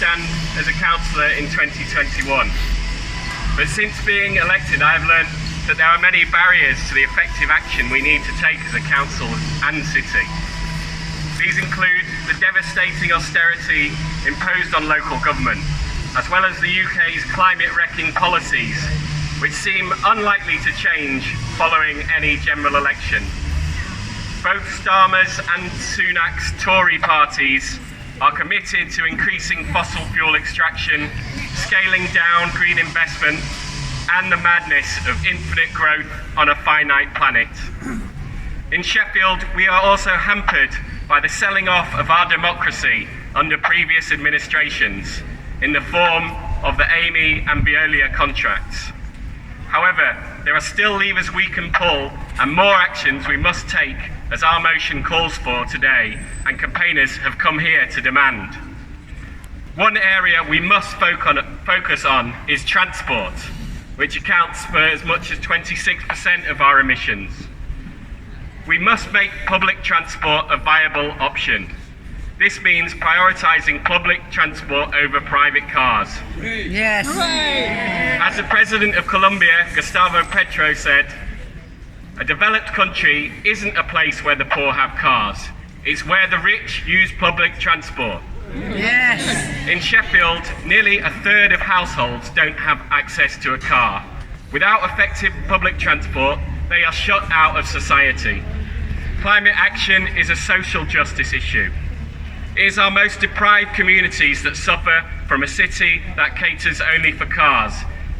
stand as a councillor in 2021. But since being elected, I have learned that there are many barriers to the effective action we need to take as a council and city. These include the devastating austerity imposed on local government, as well as the UK's climate-wrecking policies, which seem unlikely to change following any general election. Both Starmer's and Sunak's Tory parties are committed to increasing fossil fuel extraction, scaling down green investment, and the madness of infinite growth on a finite planet. In Sheffield, we are also hampered by the selling off of our democracy under previous administrations in the form of the Amy and Veolia contracts. However, there are still levers we can pull and more actions we must take, as our motion calls for today and campaigners have come here to demand. One area we must focus on is transport, which accounts for as much as 26% of our emissions. We must make public transport a viable option. This means prioritising public transport over private cars. Yes. As the President of Colombia, Gustavo Petro, said, "A developed country isn't a place where the poor have cars. It's where the rich use public transport." Yes. In Sheffield, nearly a third of households don't have access to a car. Without effective public transport, they are shut out of society. Climate action is a social justice issue. It is our most deprived communities that suffer from a city that caters only for cars,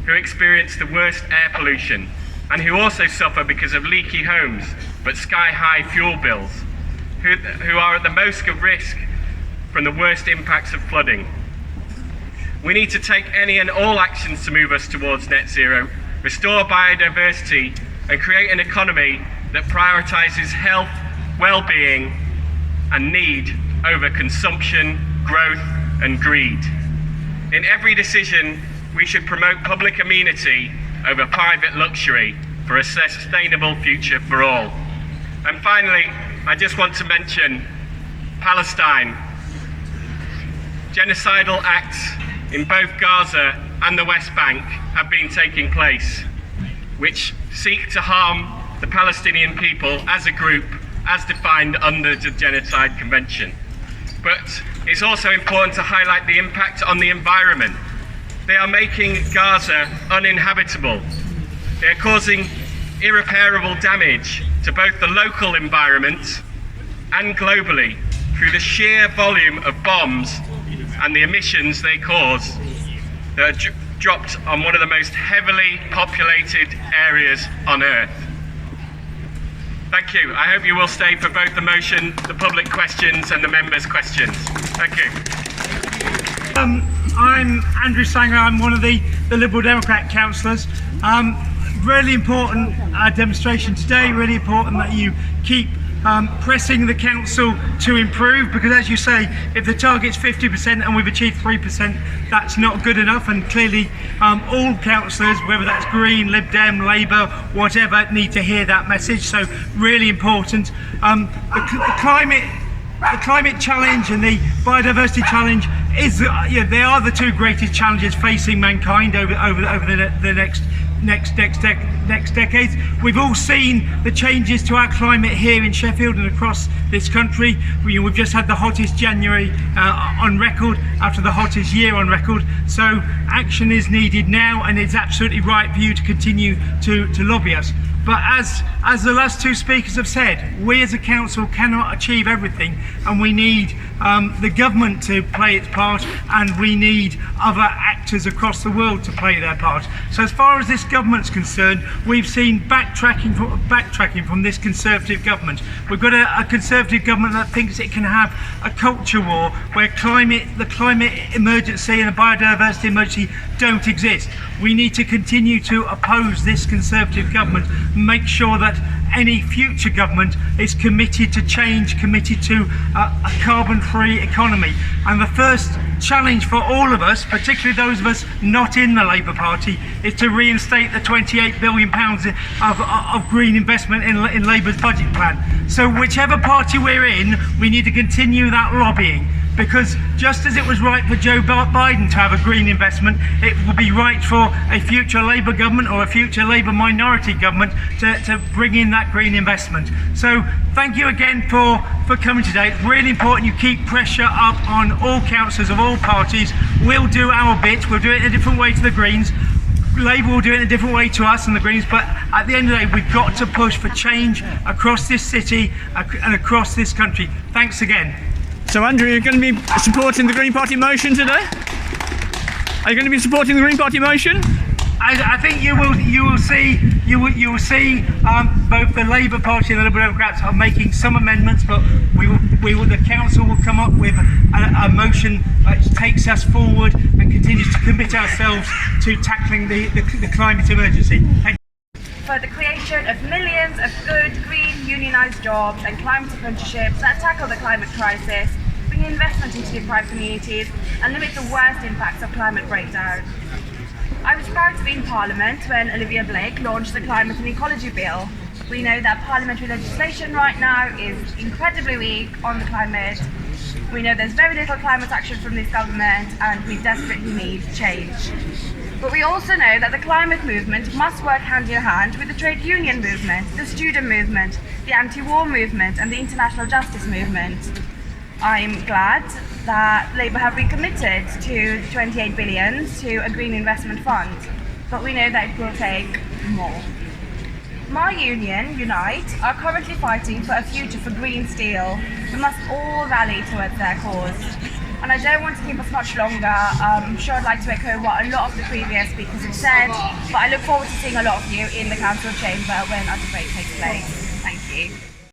who experience the worst air pollution, and who also suffer because of leaky homes but sky-high fuel bills, who are at the most at risk from the worst impacts of flooding. We need to take any and all actions to move us towards net zero, restore biodiversity, and create an economy that prioritises health, well-being, and need over consumption, growth, and greed. In every decision, we should promote public amenity over private luxury for a sustainable future for all. And finally, I just want to mention Palestine. Genocidal acts in both Gaza and the West Bank have been taking place, which seek to harm the Palestinian people as a group, as defined under the Genocide Convention. But it's also important to highlight the impact on the environment. They are making Gaza uninhabitable. They are causing irreparable damage to both the local environment and globally through the sheer volume of bombs and the emissions they cause that are dropped on one of the most heavily populated areas on Earth. Thank you. I hope you will stay for both the motion, the public questions and the members' questions. Thank you. I'm Andrew Sangar. I'm one of the Liberal Democrat councillors. Really important demonstration today, really important that you keep pressing the council to improve, because as you say, if the target's 50% and we've achieved 3%, that's not good enough, and clearly all councillors, whether that's Green, Lib Dem, Labour, whatever, need to hear that message. So really important. The climate challenge and the biodiversity challenge is, they are the two greatest challenges facing mankind over the next decades. We've all seen the changes to our climate here in Sheffield and across this country. We've just had the hottest January on record after the hottest year on record. So action is needed now, and it's absolutely right for you to continue to lobby us. But as the last two speakers have said, we as a council cannot achieve everything, and we need the government to play its part, and we need other actors across the world to play their part. So as far as this government's concerned, we've seen backtracking from this Conservative government. We've got a Conservative government that thinks it can have a culture war where the climate emergency and the biodiversity emergency don't exist. We need to continue to oppose this Conservative government, make sure that any future government is committed to change, committed to a carbon-free economy. And the first challenge for all of us, particularly those of us not in the Labour Party, is to reinstate the £28 billion of green investment in Labour's budget plan. So whichever party we're in, we need to continue that lobbying. because just as it was right for Joe Biden to have a green investment, it will be right for a future Labour government or a future Labour minority government to bring in that green investment. So thank you again for coming today. It's really important you keep pressure up on all councillors of all parties. We'll do our bit. We'll do it in a different way to the Greens. Labour will do it in a different way to us and the Greens, but at the end of the day, we've got to push for change across this city and across this country. Thanks again. So Andrew, you're going to be supporting the Green Party motion today? Are you going to be supporting the Green Party motion? I think you will see both the Labour Party and the Liberal Democrats are making some amendments, but the council will come up with a motion that takes us forward and continues to commit ourselves to tackling the climate emergency. Thank you. For the creation of millions of good, green, unionised jobs and climate apprenticeships that tackle the climate crisis, bring investment into deprived communities and limit the worst impacts of climate breakdown. I was proud to be in Parliament when Olivia Blake launched the Climate and Ecology Bill. We know that parliamentary legislation right now is incredibly weak on the climate. We know there's very little climate action from this government and we desperately need change. But we also know that the climate movement must work hand in hand with the trade union movement, the student movement, the anti-war movement and the international justice movement. I'm glad that Labour have recommitted to 28 billion to a green investment fund, but we know that it will take more. My union, Unite, are currently fighting for a future for green steel. We must all rally towards their cause. And I don't want to keep us much longer. I'm sure I'd like to echo what a lot of the previous speakers have said, but I look forward to seeing a lot of you in the council chamber when our debate takes place. Thank you.